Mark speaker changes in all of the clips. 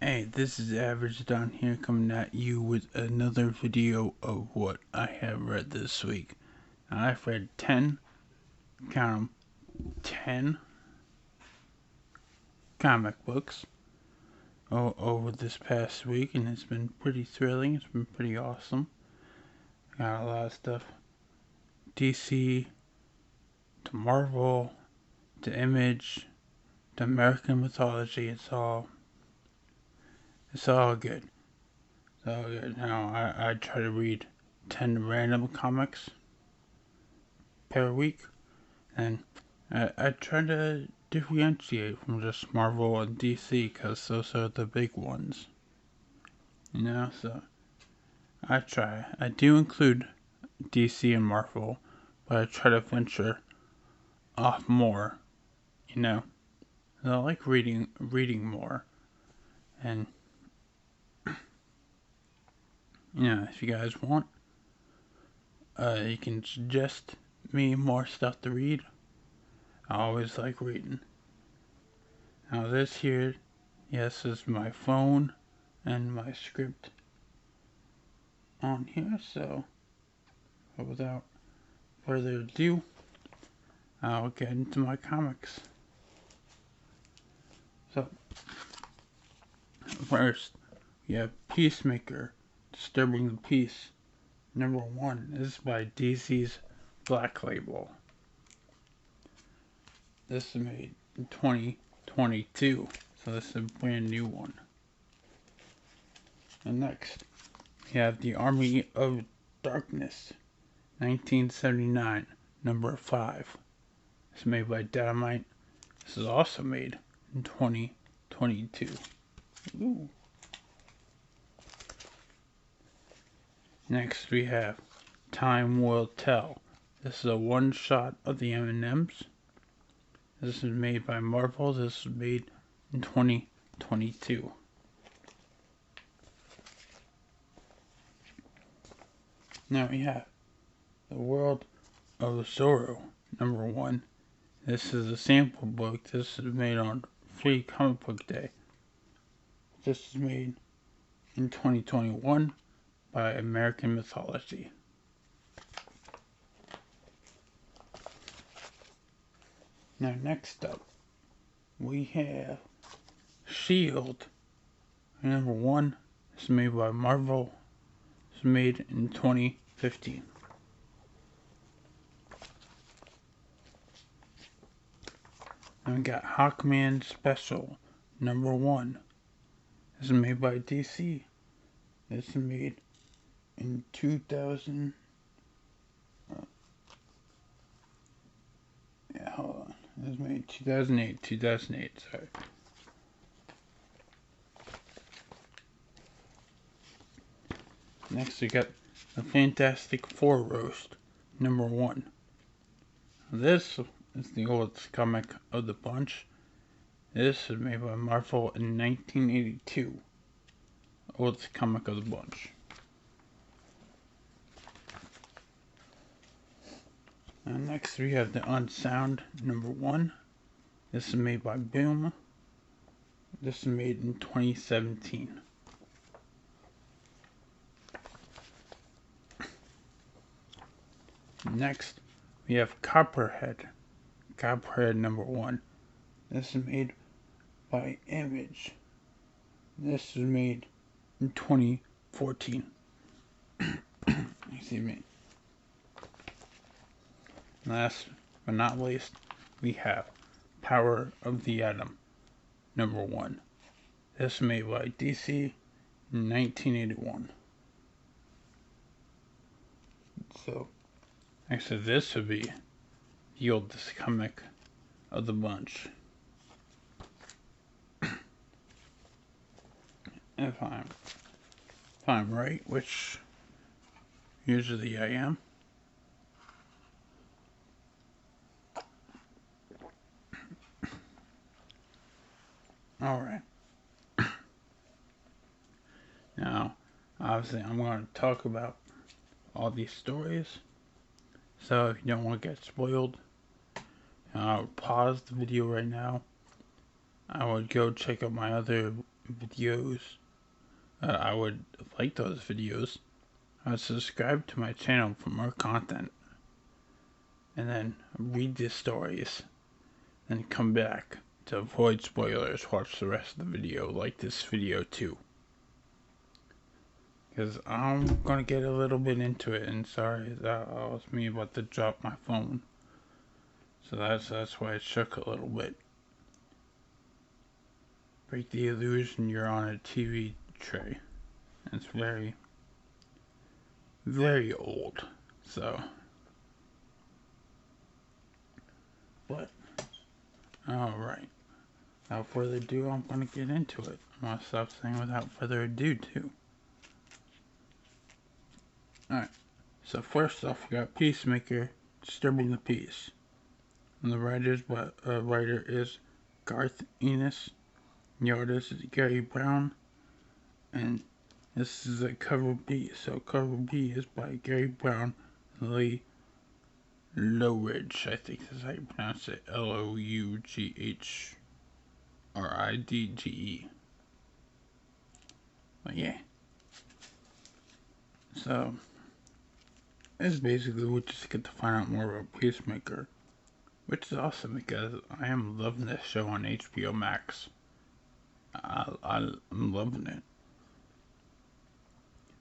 Speaker 1: Hey, this is AverageJohn here coming at you with another video of what I have read this week. Now, I've read 10, count 'em, 10 comic books over this past week, and it's been pretty thrilling. It's been pretty awesome. Got a lot of stuff. DC, to Marvel, to Image, to American Mythology. It's all good. It's all good. Now, I try to read 10 random comics per week, and I try to differentiate from just Marvel and DC because those are the big ones, so I try. I do include DC and Marvel, but I try to venture off more, I like reading more, and if you guys want, you can suggest me more stuff to read. I always like reading. Now this here, yes, is my phone and my script on here, so without further ado, I'll get into my comics. So, first, we have Peacemaker, Disturbing the Peace, #1. This is by DC's Black Label. This is made in 2022, so this is a brand new one. And next, we have The Army of Darkness, 1979, #5. It's made by Dynamite. This is also made in 2022. Ooh. Next, we have Time Will Tell. This is a one-shot of the M&Ms. This is made by Marvel. This was made in 2022. Now we have The World of Zoro, #1. This is a sample book. This is made on Free Comic Book Day. This is made in 2021 by American Mythology. Now next up, we have S.H.I.E.L.D. #1. It's made by Marvel. It's made in 2015. And we got Hawkman Special, #1. This is made by DC. This is made in 2000. Hold on. This was made 2008, sorry. Next we got the Fantastic Four Roast, #1. This is the oldest comic of the bunch. This was made by Marvel in 1982. Oldest comic of the bunch. And next we have the Unsound, #1. This is made by Boom. This is made in 2017. Next we have Copperhead. Copperhead, #1. This is made by Image. This was made in 2014. Excuse me. Last but not least, we have Power of the Atom, #1. This was made by DC in 1981. So, actually this would be the oldest comic of the bunch. If I'm right, which usually I am. Alright. Now, obviously I'm going to talk about all these stories. So if you don't want to get spoiled, I'll pause the video right now. I would go check out my other videos, I would like those videos. I would subscribe to my channel for more content. And then read the stories. Then come back to avoid spoilers. Watch the rest of the video, like this video too. Because I'm going to get a little bit into it. And sorry, that was me about to drop my phone. So that's why it shook a little bit. Break the illusion you're on a TV tray. It's very, very old. So, but, alright. Without further ado, I'm going to get into it. I'm going to stop saying without further ado, too. Alright. So, first off, we got Peacemaker, Disturbing the Peace. And the writer is Garth Ennis. The artist is Gary Brown. And this is a cover B. So, cover B is by Gary Brown and Lee Loughridge. I think that's how you pronounce it. Loughridge. But yeah. So, this is basically we just get to find out more about Peacemaker. Which is awesome because I am loving this show on HBO Max. I'm loving it.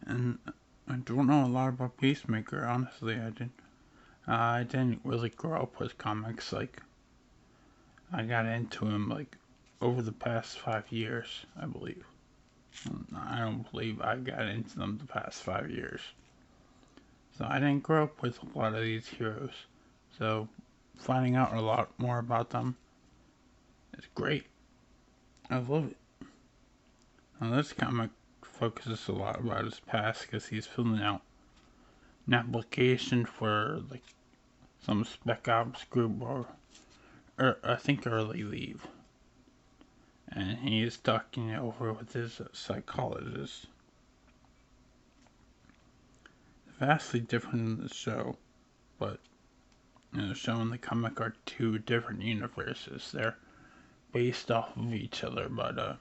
Speaker 1: And I don't know a lot about Peacemaker, honestly. I didn't really grow up with comics. Like, I got into him like over the past 5 years, I believe. I don't believe I got into them the past 5 years. So I didn't grow up with a lot of these heroes. So finding out a lot more about them is great. I love it. Now this comic focuses a lot about his past because he's filling out an application for like some spec ops group or I think early leave. And he is talking it over with his psychologist. Vastly different in the show, but the show and the comic are two different universes. They're based off of each other, but they're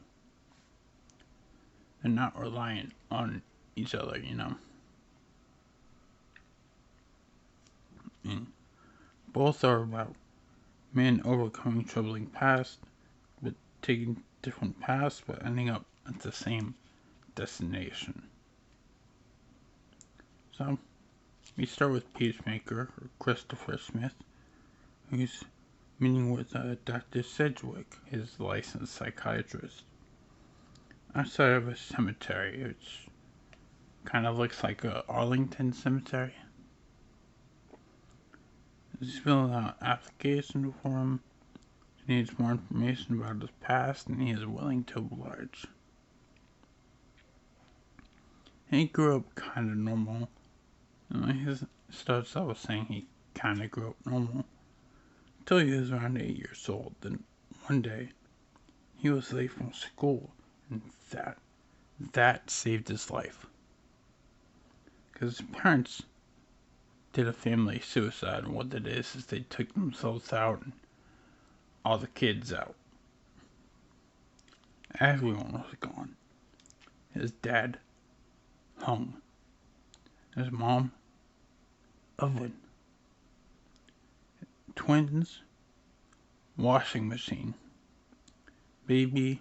Speaker 1: not reliant on each other, you know. And both are about men overcoming troubling past, but taking different paths, but ending up at the same destination. So, we start with Peacemaker, or Christopher Smith, who's meeting with Dr. Sedgwick, his licensed psychiatrist, outside of a cemetery, which kind of looks like a Arlington cemetery. He's filling out an application for him. He needs more information about his past, and he is willing to oblige. He grew up kind of normal. He starts out with saying he kind of grew up normal until he was around 8 years old. Then one day, he was late from school, and that saved his life. Because his parents did a family suicide, and what it is they took themselves out and all the kids out. Everyone was gone. His dad hung. His mom, oven. Twins, washing machine. Baby,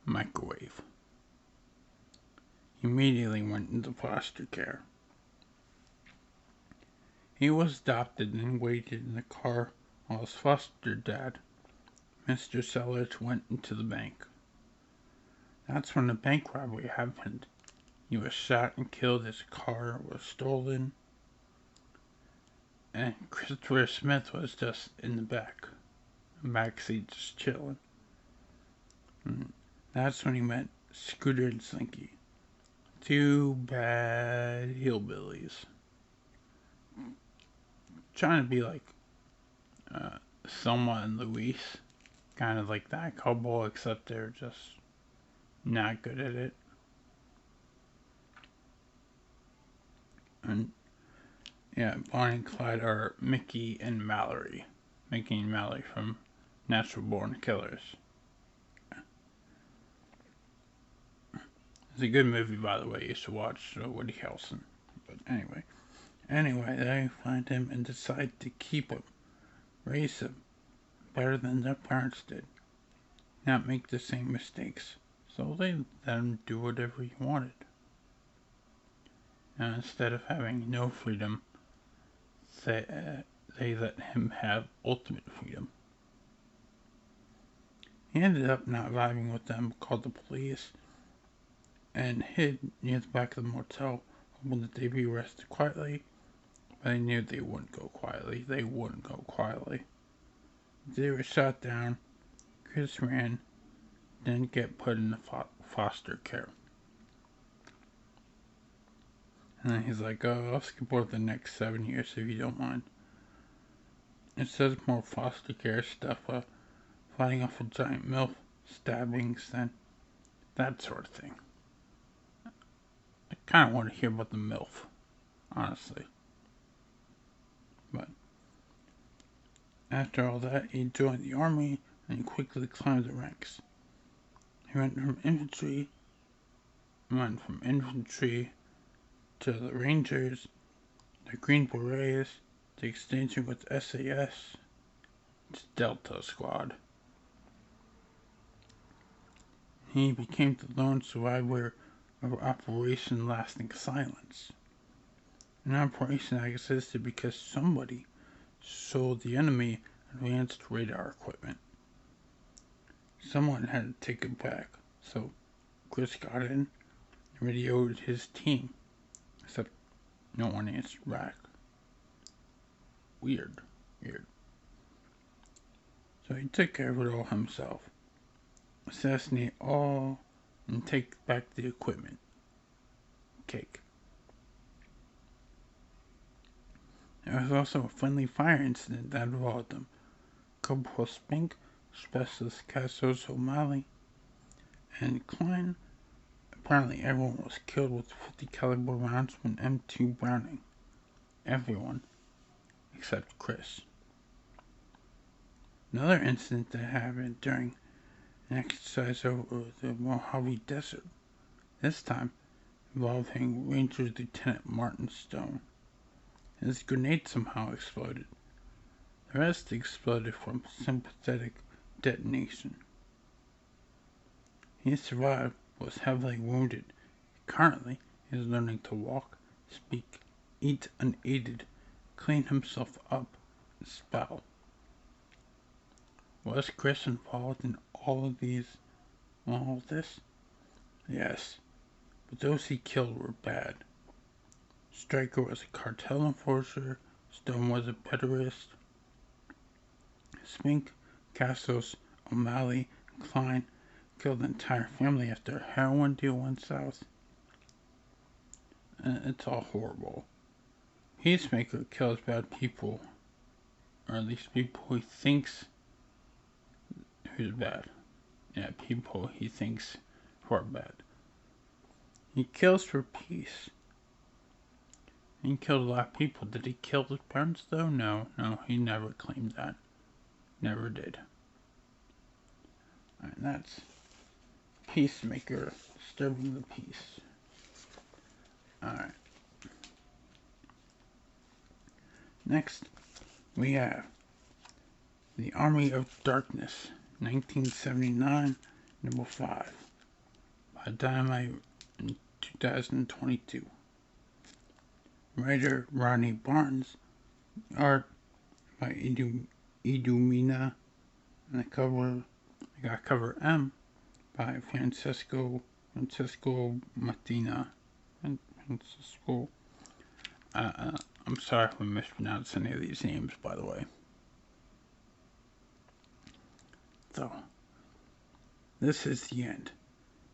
Speaker 1: microwave. He immediately went into foster care. He was adopted and waited in the car while his foster dad, Mr. Sellers, went into the bank. That's when the bank robbery happened. He was shot and killed, his car was stolen, and Christopher Smith was just in the back seat just chilling. And that's when he met Scooter and Slinky. Two bad hillbillies. Trying to be like Selma and Louise. Kind of like that couple, except they're just not good at it. And yeah, Bonnie and Clyde are Mickey and Mallory. Mickey and Mallory from Natural Born Killers. It's a good movie, by the way. You should watch Woody Harrelson. But anyway, they find him and decide to keep him, raise him better than their parents did, not make the same mistakes. So they let him do whatever he wanted. And instead of having no freedom, they let him have ultimate freedom. He ended up not vibing with them, called the police, and hid near the back of the motel, hoping that they'd be arrested quietly. But they knew they wouldn't go quietly. They were shot down. Chris ran, then get put into foster care. And then he's like, "Oh, I'll skip over the next 7 years if you don't mind." It says more foster care stuff, fighting off a giant MILF, stabbings, and that sort of thing. I kind of want to hear about the MILF, honestly. But after all that, he joined the army and quickly climbed the ranks. He went from infantry to the Rangers, the Green Berets, the extension with SAS, to Delta Squad. He became the lone survivor of Operation Lasting Silence. An operation that existed because somebody sold the enemy advanced radar equipment. Someone had to take it back, so Chris got in and radioed his team, except no one answered back. Weird. So he took care of it all himself. Assassinate all and take back the equipment. Cake. There was also a friendly fire incident that involved them. Corporal Spink, Specialist Cassos O'Malley, and Klein. Apparently everyone was killed with 50 caliber rounds from M2 Browning. Everyone. Except Chris. Another incident that happened during an exercise over the Mojave Desert, this time involving Ranger Lieutenant Martin Stone. His grenade somehow exploded. The rest exploded from sympathetic detonation. He survived, was heavily wounded. Currently, he is learning to walk, speak, eat unaided, clean himself up, and spell. Was Chris involved in all of this? Yes, but those he killed were bad. Stryker was a cartel enforcer, Stone was a pederast. Spink, Cassos, O'Malley, and Klein killed the entire family after a heroin deal went south. It's all horrible. Peacemaker kills bad people, or at least people he thinks who's bad. Yeah, people he thinks who are bad. He kills for peace. He killed a lot of people. Did he kill his parents though? No, he never claimed that. Never did. And that's Peacemaker, disturbing the peace. Alright. Next, we have The Army of Darkness, 1979, number 5, by Dynamite in 2022. Writer Rodney Barnes, art by Idumina, and the cover, I got cover M by Francesco Mattina. Francesco. I'm sorry if I mispronounced any of these names, by the way. So, this is the end.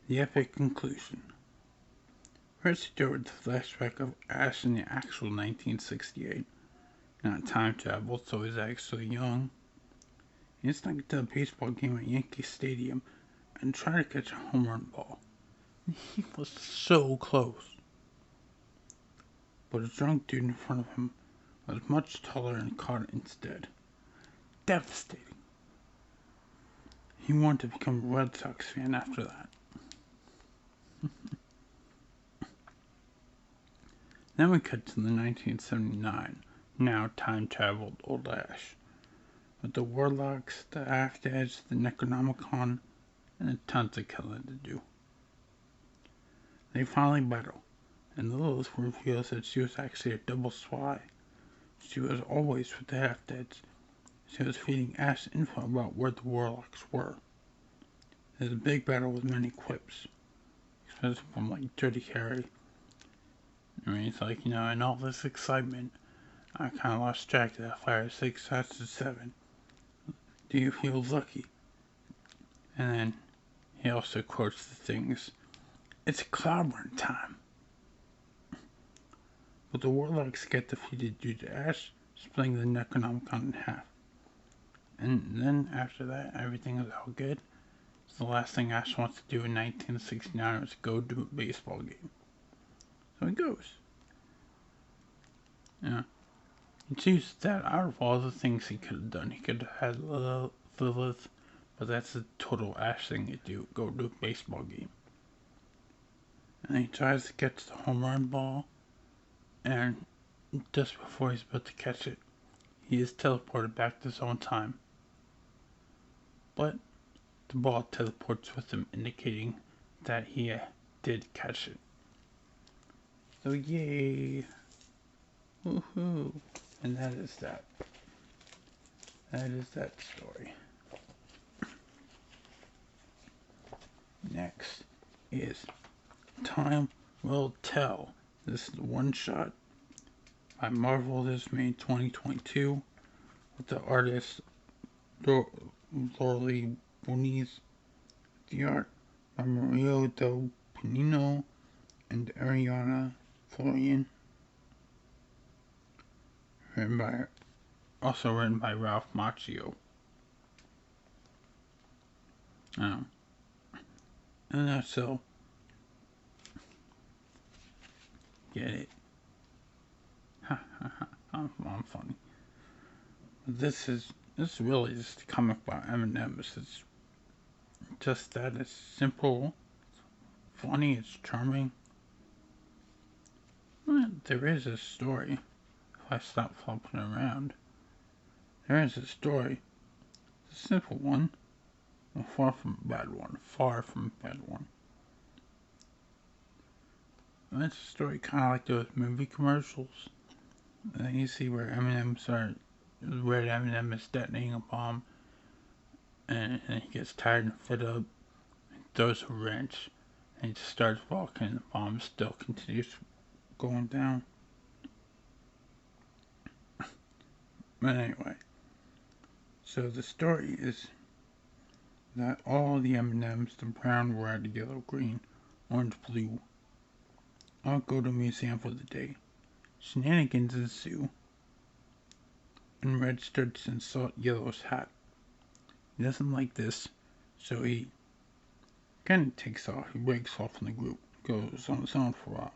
Speaker 1: The epic conclusion. First, he showed the flashback of Ash in the actual 1968. Not time travel, so he's actually young. He snuck into a baseball game at Yankee Stadium and tried to catch a home run ball. He was so close. But a drunk dude in front of him was much taller and caught it instead. Devastating. He wanted to become a Red Sox fan after that. Then we cut to the 1979, now time-traveled Old Ash, with the Warlocks, the Afghans, the Necronomicon, and tons of killing to do. They finally battle, and Lilith reveals that she was actually a double spy. She was always with the Half-Deads. She was feeding Ash info about where the Warlocks were. There's a big battle with many quips, especially from like Dirty Harry. I mean, it's like, in all this excitement, I kind of lost track of that 5 or 6 shots to 7. Do you feel lucky? And then he also quotes the things, "It's Cloudburn time." But the Warlocks get defeated due to Ash splitting the Necronomicon in half. And then after that, everything is all good. So the last thing Ash wants to do in 1969 is go to a baseball game. So he goes. Yeah. He chooses that out of all the things he could have done. He could have had Lilith, but that's a total Ash thing to do, go to a baseball game. And he tries to catch the home run ball, and just before he's about to catch it, he is teleported back to his own time. But the ball teleports with him, indicating that he did catch it. So yay! Woohoo! And that is that. That is that story. Next is Time Will Tell. This is the one shot by Marvel. This is made 2022 with the artist Lorly Boniz. The art by Mario Del Pinino and Ariana Florian. Also written by Ralph Macchio. And that's so. Get it? Ha ha ha! I'm funny. This is really just a comic about M&M's. It's just that. It's simple, it's funny, it's charming. Well, there is a story. If I stop flopping around, there is a story. It's a simple one. Far from a bad one. Far from a bad one. And it's a story kind of like those movie commercials. And then you see where where M&M is detonating a bomb. And he gets tired and fed up. And throws a wrench. And he just starts walking and the bomb still continues going down. But anyway. So the story is that all the M&Ms, the brown, red, yellow, green, orange, blue, all go to a museum for the day. Shenanigans ensue, and Red starts to insult Yellow's hat. He doesn't like this, so he kind of takes off. He breaks off from the group, goes on his own for a while.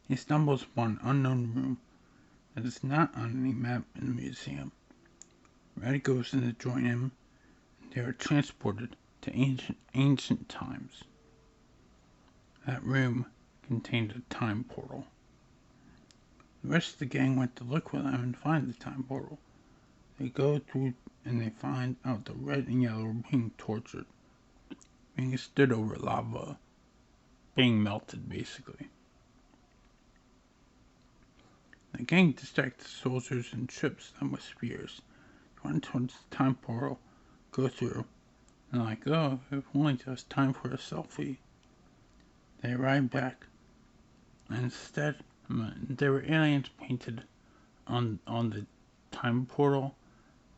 Speaker 1: He stumbles upon an unknown room that is not on any map in the museum. Red goes in to join him. They are transported to ancient times. That room contained a time portal. The rest of the gang went to look for them and find the time portal. They go through and they find out the red and yellow are being tortured, being stood over lava, being melted basically. The gang distracts the soldiers and trips them with spears. They run towards the time portal, go through, and like, oh, if only just time for a selfie. They arrive back, and instead, there were aliens painted on the time portal,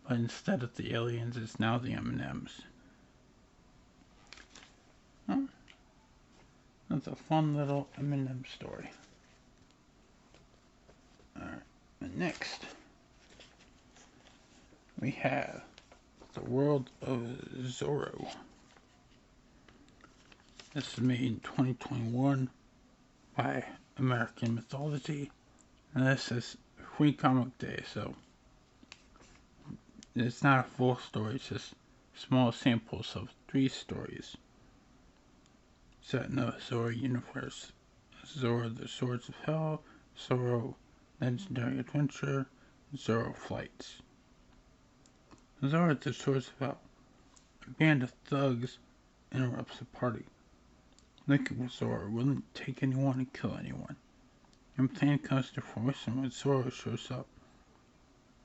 Speaker 1: but instead of the aliens, it's now the M&Ms. Oh, that's a fun little M&M story. Alright, and next, we have the World of Zoro. This is made in 2021 by American Mythology, and this is Free Comic Day, so it's not a full story, it's just small samples of 3 stories set in the Zoro universe. Zorro the Swords of Hell, Zorro Legendary Adventure, Zorro Flights. Zorro the Swords of Hell. A band of thugs interrupts the party. Looking for Zorro wouldn't take anyone and kill anyone. And plan comes to fruition when Zorro shows up.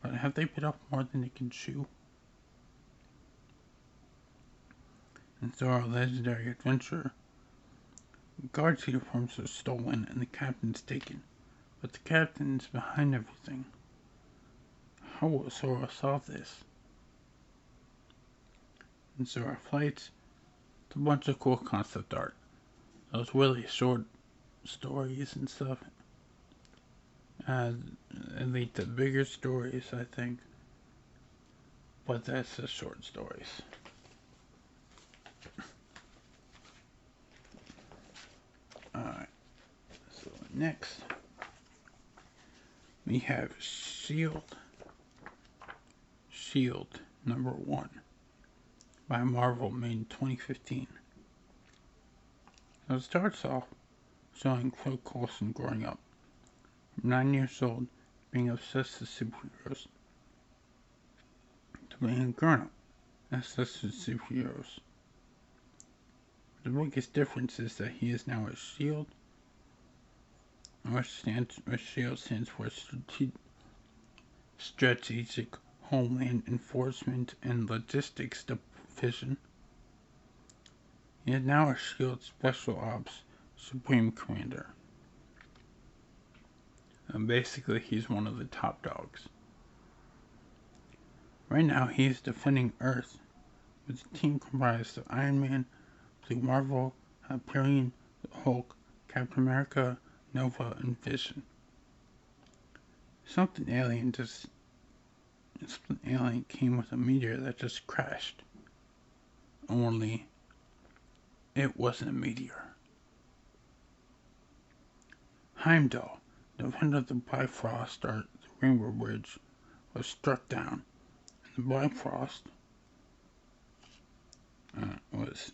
Speaker 1: But have they bit off more than they can chew? In Zorro Legendary Adventure, guards' uniforms are stolen and the captain's taken. But the captain's behind everything. How will Zorro solve this? In Zorro Flights, it's a bunch of cool concept art. Those really short stories and stuff. It lead to bigger stories, I think. But that's the short stories. Alright. So next we have S.H.I.E.L.D. S.H.I.E.L.D. #1 by Marvel, made in 2015. So it starts off showing Phil Coulson growing up. From 9 years old, being obsessed with superheroes, to being a grown-up, obsessed with superheroes. The biggest difference is that he is now a S.H.I.E.L.D., which S.H.I.E.L.D. stands for Strategic Homeland Enforcement and Logistics Division. He is now a S.H.I.E.L.D. Special Ops Supreme Commander. And basically, he's one of the top dogs. Right now, he is defending Earth with a team comprised of Iron Man, Blue Marvel, Hyperion, the Hulk, Captain America, Nova, and Vision. Something alien came with a meteor that just crashed. Only, it wasn't a meteor. Heimdall, the defender of the Bifrost, or the Rainbow Bridge, was struck down, and the Bifrost was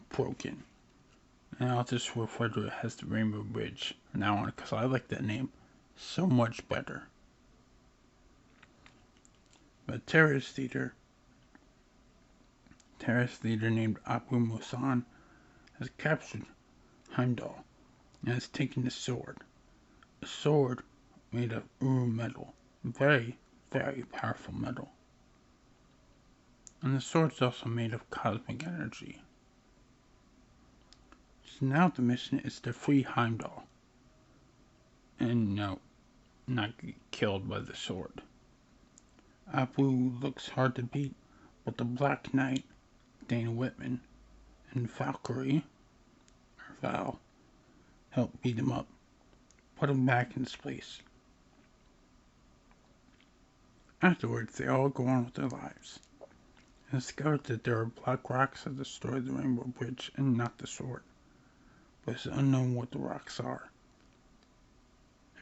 Speaker 1: broken. And I'll just refer to it as the Rainbow Bridge from now on, because I like that name so much better. But terrorist leader named Abu Musan has captured Heimdall and has taken a sword. A sword made of Uru metal. Very, very powerful metal. And the sword is also made of cosmic energy. So now the mission is to free Heimdall. And no, not get killed by the sword. Abu looks hard to beat, but the Black Knight, Dana Whitman, and Valkyrie, or Val, help beat him up, put him back in space. Afterwards, they all go on with their lives, and discover that there are black rocks that destroy the Rainbow Bridge and not the sword, but it's unknown what the rocks are.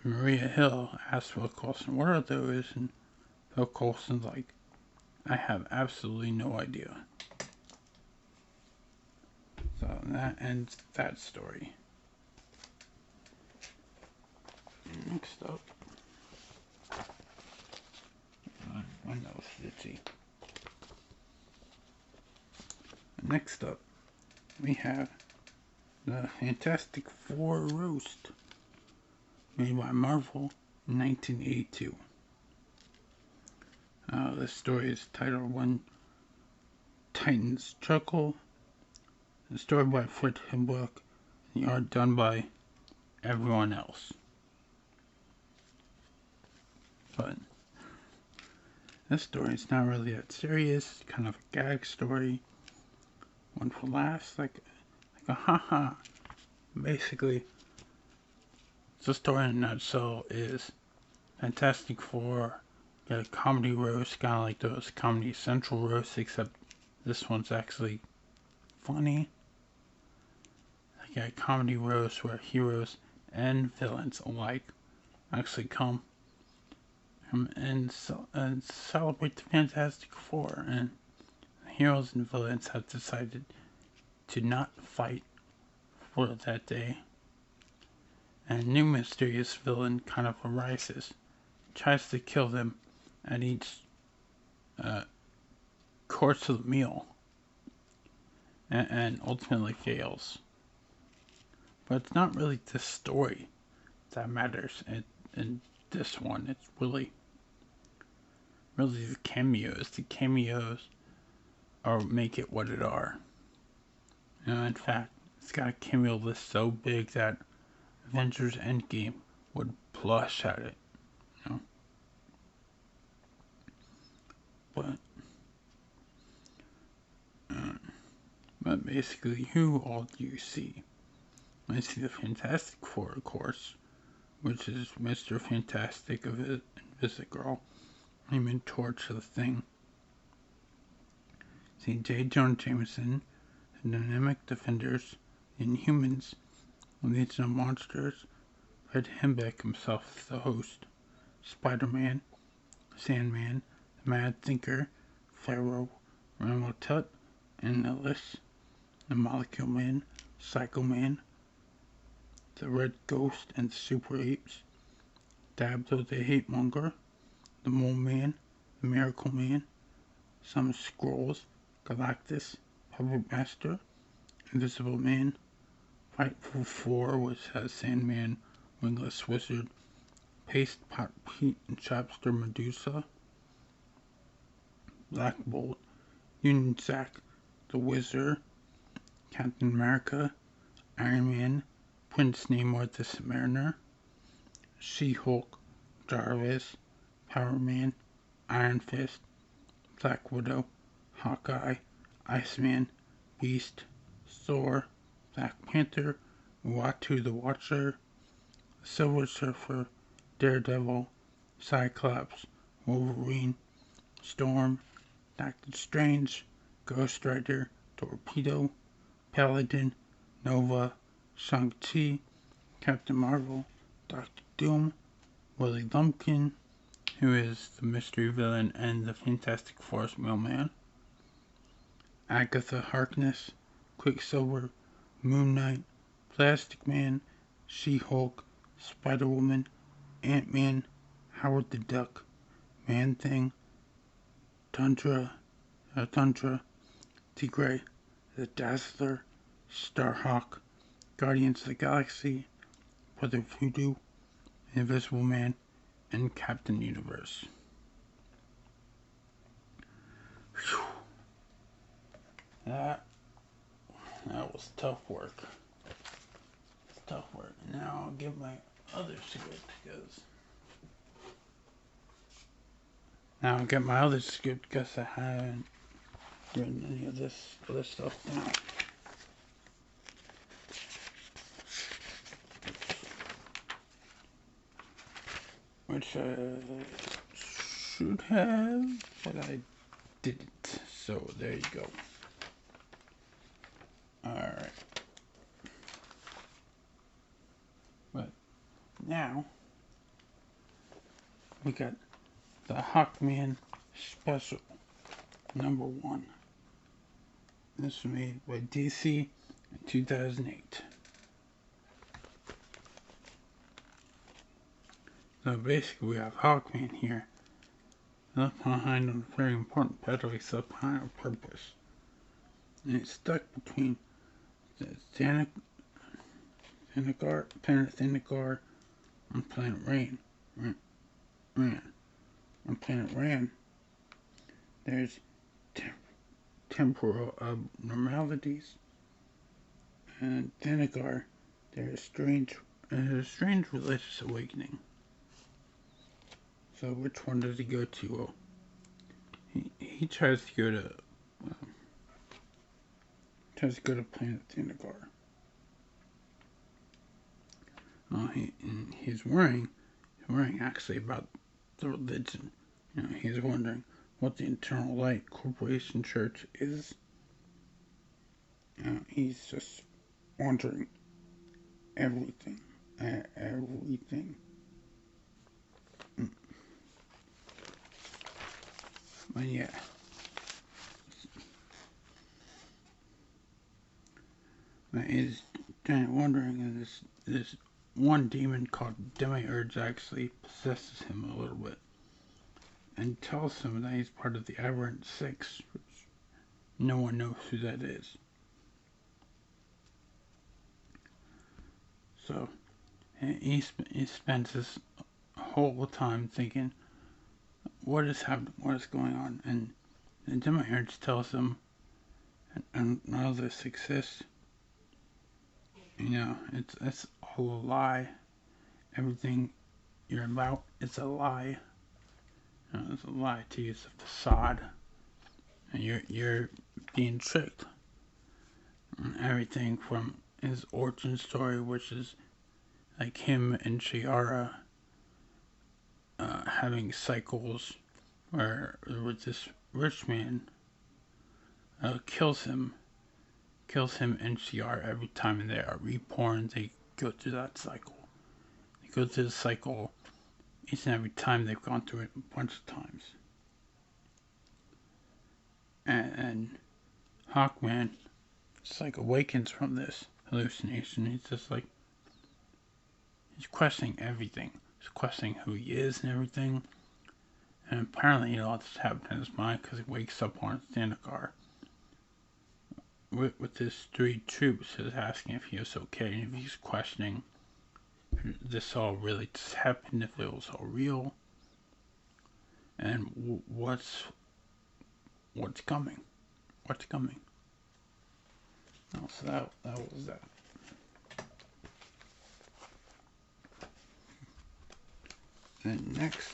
Speaker 1: And Maria Hill asks Phil Coulson what are those, and Phil Coulson's like, I have absolutely no idea. So that ends that story. Next up, my nose itchy. Next up, we have the Fantastic Four Roast, made by Marvel in 1982. This story is titled When Titans Chuckle. The story by Fred Himbuck, and the art done by everyone else. But this story is not really that serious. It's kind of a gag story. One for laughs, like a haha. Basically, the story in a nutshell is Fantastic Four get a comedy roast, kind of like those Comedy Central roasts, except this one's actually funny. Like a comedy roast where heroes and villains alike actually come and celebrate the Fantastic Four, and the heroes and villains have decided to not fight for that day and a new mysterious villain kind of arises, tries to kill them at each course of the meal, and ultimately fails. But it's not really the story that matters in this one. It's really the cameos. The cameos are make it what it are. In fact, it's got a cameo list so big that Avengers Endgame would blush at it. But but basically, who all do you see? I see the Fantastic Four, of course, which is Mr. Fantastic, Invisible, Human Torch, the Thing. See J. Jonah Jameson, the Dynamic Defenders, the Inhumans, Legion of Monsters, Fred Hembeck himself as the host, Spider-Man, Sandman, the Mad Thinker, Pharaoh, Rambo Tut, and Ellis, the Molecule Man, Psycho Man, the Red Ghost and the Super Apes, Dabdo the Hate Monger, the Mole Man, the Miracle Man, some Skrulls, Galactus, Puppet Master, Invisible Man, Frightful Four, which has Sandman, Wingless Wizard, Paste Pot Pete and Chopster Medusa, Black Bolt, Union Sack, the Wizard, Captain America, Iron Man, Prince Namor the Submariner, She-Hulk, Jarvis, Power Man, Iron Fist, Black Widow, Hawkeye, Iceman, Beast, Thor, Black Panther, Uatu the Watcher, Silver Surfer, Daredevil, Cyclops, Wolverine, Storm, Doctor Strange, Ghost Rider, Torpedo, Paladin, Nova, Shang-Chi, Captain Marvel, Doctor Doom, Willie Lumpkin, who is the mystery villain and the Fantastic Four's mailman, Agatha Harkness, Quicksilver, Moon Knight, Plastic Man, She-Hulk, Spider-Woman, Ant-Man, Howard the Duck, Man-Thing, Tundra, Tigray, the Dazzler, Starhawk, Guardians of the Galaxy, Brother Voodoo, Invisible Man, and Captain Universe. Whew. That was tough work. Tough work. Now I'll give my other script because I haven't written any of this other stuff down. Which I should have, but I didn't. So there you go. Alright. But now we got the Hawkman Special #1. This was made by DC in 2008. So basically we have Hawkman here, left behind on a very important pedal, he's left behind on purpose. And it's stuck between the planet Thanagar, and planet Ran. On planet Ran, there's temporal abnormalities, and Thanagar, there's a strange religious awakening. So which one does he go to? Well, he tries to go to planet Thanagar. He's worrying actually about the religion. He's wondering what the Eternal Light Corporation Church is. He's just wondering everything. But yeah. He's kind of wondering, and this one demon called Demiurge actually possesses him a little bit and tells him that he's part of the Aberrant Six, which no one knows who that is. So he spends his whole time thinking, what is happening, what is going on? And the Demiurge tells him, and none of this exists. You know, it's all a lie. Everything you're about is a lie. You know, it's a lie to use a facade. And you're being tricked. And everything from his origin story, which is like him and Shiara having cycles where this rich man kills him and Shiara every time they are reborn. They go through that cycle. They go through the cycle each and every time. They've gone through it a bunch of times. And Hawkman just like awakens from this hallucination. He's just like, he's questioning everything. He's questioning who he is and everything. And apparently all this happened in his mind because he wakes up on a Thanagar with his three troops, just asking if he was okay, and if he's questioning if this all really just happened, if it was all real, and what's coming. What's coming. Oh, so that was that. Then next,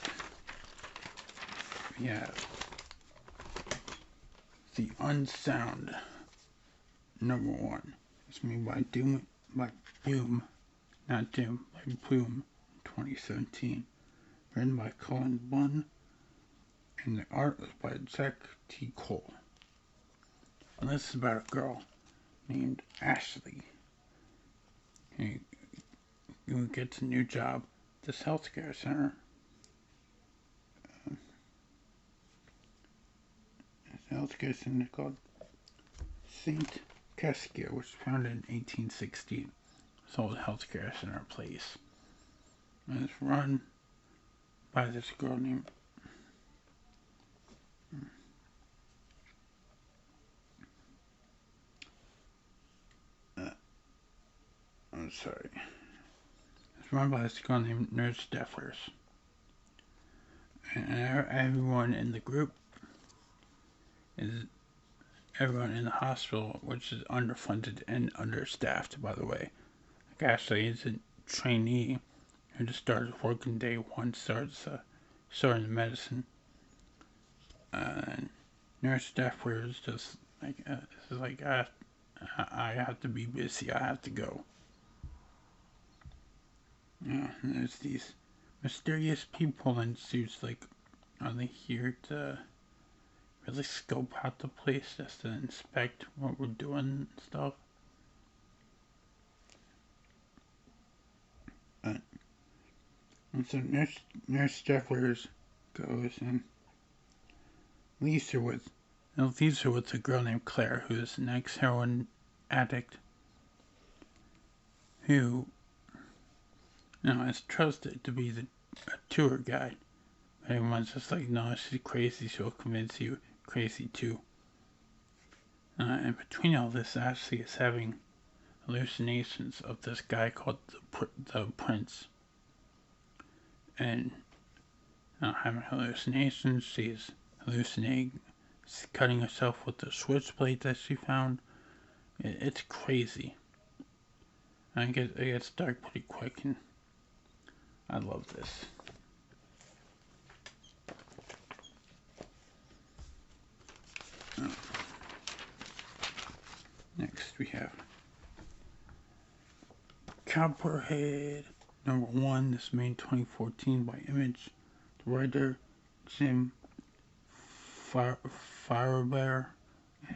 Speaker 1: we have the Unsound #1. It's made by Boom, not Doom, by Boom, 2017. Written by Colin Bunn, and the art was by Jack T. Cole. And this is about a girl named Ashley who gets a new job at this healthcare center. It's a healthcare center called St. Keskia, which was founded in 1860. It's an old healthcare center place. And it's run by this girl named It's run by this girl named Nurse Defers. And everyone in the group is everyone in the hospital, which is underfunded and understaffed, by the way. Like Ashley is a trainee who just started working day one, starting medicine. And Nurse Defers is just like, I have to be busy, I have to go. Yeah, and there's these mysterious people in suits, like, are they here to really scope out the place, just to inspect what we're doing and stuff? And so Nurse Jeffers goes and leaves her with a girl named Claire, who is an ex-heroin addict who, is trusted to be a tour guide. But everyone's just like, no, she's crazy, she'll convince you crazy too. And between all this, Ashley is having hallucinations of this guy called the Prince. And having hallucinations, she's hallucinating, she's cutting herself with the switchblade that she found. It's crazy. And it gets dark pretty quick, and I love this. Next we have Copperhead #1. This is made in 2014 by Image. The writer Jim Firebear,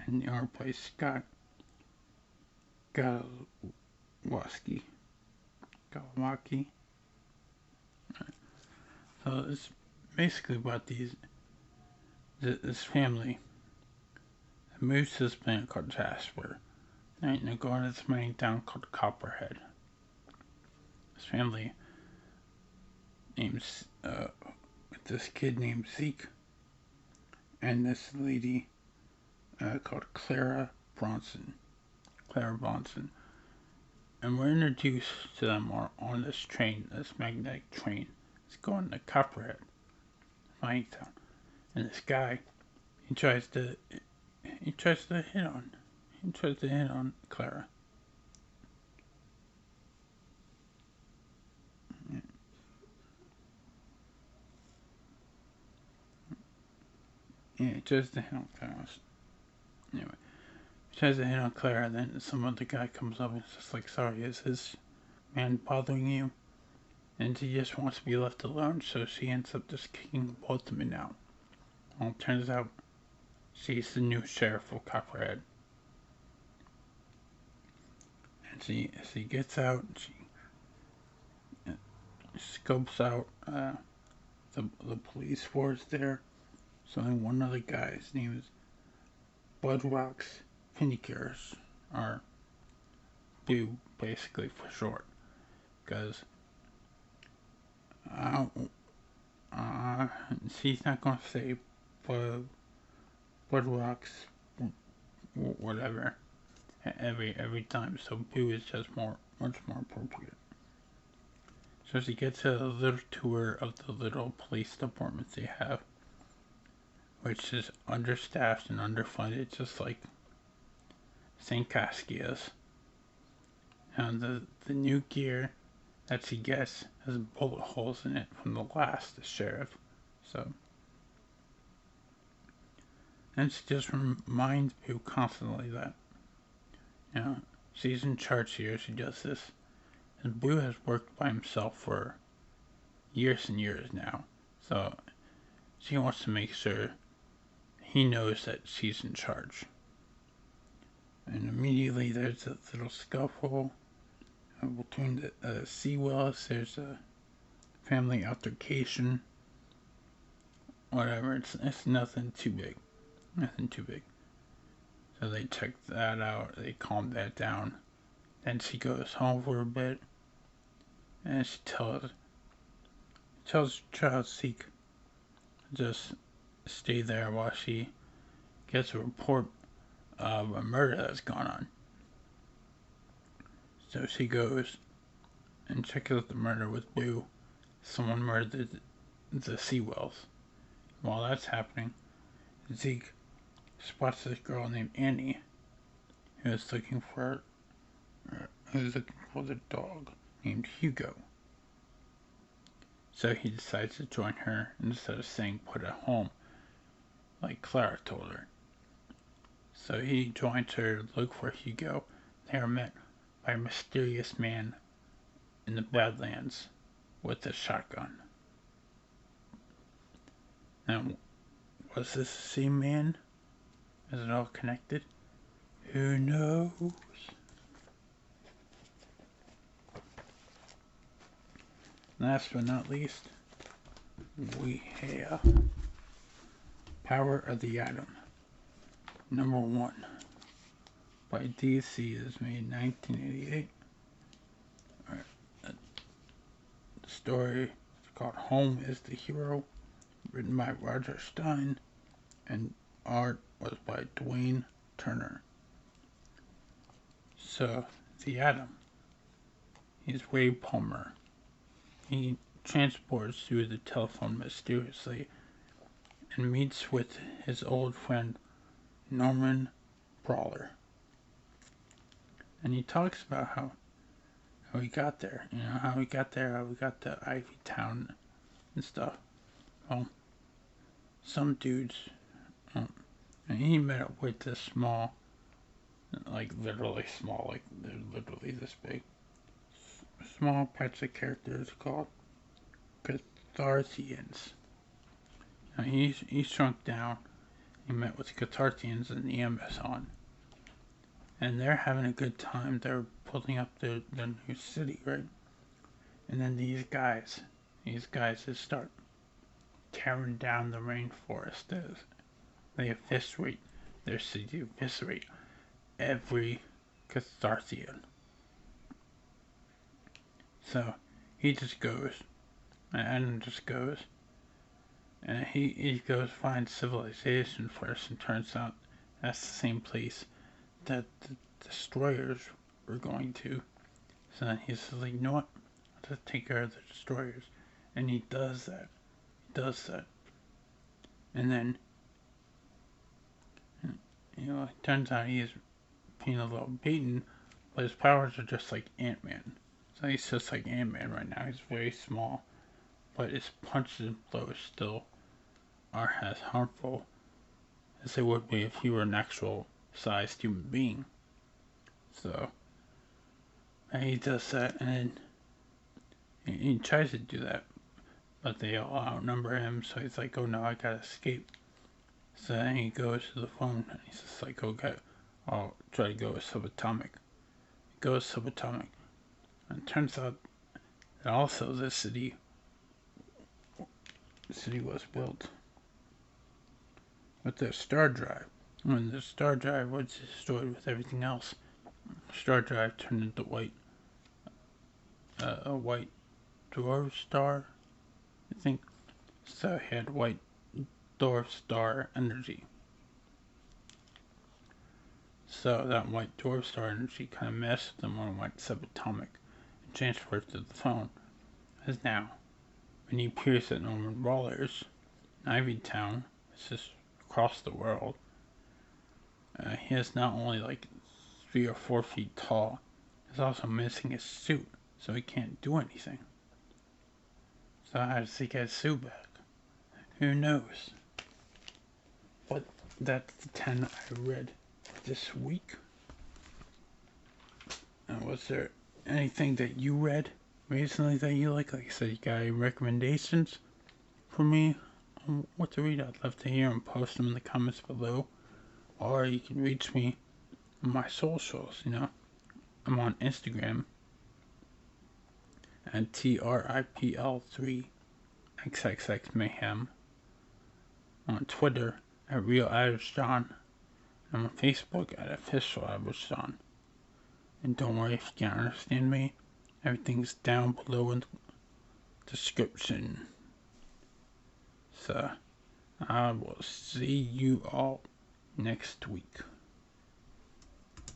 Speaker 1: and the art by Scott Galawaki. So it's basically about this family that moves to this planet called Jasper. And they're going to this main town called Copperhead. His family named this kid named Zeke, and this lady called Clara Bronson. And we're introduced to them on this train, this magnetic train. It's going to Copperhead, mining town. And this guy, he tries to hit on Clara. Yeah, he tries to hit on Clara. Anyway, he tries to hit on Clara, then some other guy comes up and is just like, sorry, is this man bothering you? And she just wants to be left alone, so she ends up just kicking both of them out. Well, it turns out she's the new sheriff of Copperhead. And she gets out, she scopes out the police force there. So only one other guy, his name is Bloodrock's Pinnikers, or Boo, basically for short. Because she's not going to say Bloodrock's whatever every time, so Boo is just much more appropriate. So she gets a little tour of the little police department they have, which is understaffed and underfunded, just like St. Caskia's. And the new gear that she gets has bullet holes in it from the last sheriff. So, and she just reminds you constantly that, you know, she's in charge here, she does this. And Boo has worked by himself for years and years now. So, she wants to make sure he knows that she's in charge. And immediately there's a little scuffle between the Seawells. There's a family altercation. Whatever, it's nothing too big. Nothing too big. So they check that out, they calm that down. Then she goes home for a bit. And she tells Child Seek just stay there while she gets a report of a murder that's gone on. So she goes and checks out the murder with Boo. Someone murdered the Seawells. While that's happening, Zeke spots this girl named Annie who's looking for the dog named Hugo. So he decides to join her instead of saying put at home like Clara told her. So he joins her to look for Hugo. They are met by a mysterious man in the Badlands with a shotgun. Now, was this the same man? Is it all connected? Who knows? Last but not least, we have Power of the Atom. Number 1 by DC is made in 1988. The story is called Home is the Hero, written by Roger Stein, and art was by Dwayne Turner. So, the Atom, he's Wade Palmer. He transports through the telephone mysteriously and meets with his old friend Norman Brawler. And he talks about how he got there, how we got to Ivy Town and stuff. Well, some dudes, and he met up with this small, like literally small, like they're literally this big, small patch of characters called Cathartians. Now he's shrunk down. He met with Cathartians in the Amazon. And they're having a good time. They're pulling up their new city, right? And then these guys just start tearing down the rainforest. They eviscerate their city, eviscerate every Cathartian. So he just goes. And just goes. And he goes find civilization first, and turns out that's the same place that the destroyers were going to. So then he's like, you know what? Let's take care of the destroyers. And he does that. And then, it turns out he is being a little beaten, but his powers are just like Ant-Man. So he's just like Ant-Man right now. He's very small, but his punches and blows still are as harmful as they would be if he were an actual sized human being. So, and he does that, and he tries to do that, but they all outnumber him, so he's like, oh no, I gotta escape. So then he goes to the phone, and he's just like, okay, I'll try to go with subatomic. He goes subatomic, and it turns out that also the city was built with the star drive. When the star drive was destroyed with everything else, star drive turned into a white dwarf star, I think. So he had white dwarf star energy. So that white dwarf star energy kind of messed with them when it went subatomic and transferred to the phone. As now, when he appears at Norman Waller's, Ivy Town, it's just across the world, he is not only like 3 or 4 feet tall, he's also missing his suit, so he can't do anything. So how does he get his suit back? Who knows? But that's the 10 I read this week. And was there anything that you read recently that you like? Like I said, you got any recommendations for me on what to read? I'd love to hear them. Post them in the comments below. Or you can reach me on my socials, I'm on Instagram at TRIPL3XXXMayhem. On Twitter at Real AverageJohn. I'm on Facebook at Official AverageJohn. And don't worry if you can't understand me. Everything's down below in the description. So, I will see you all next week.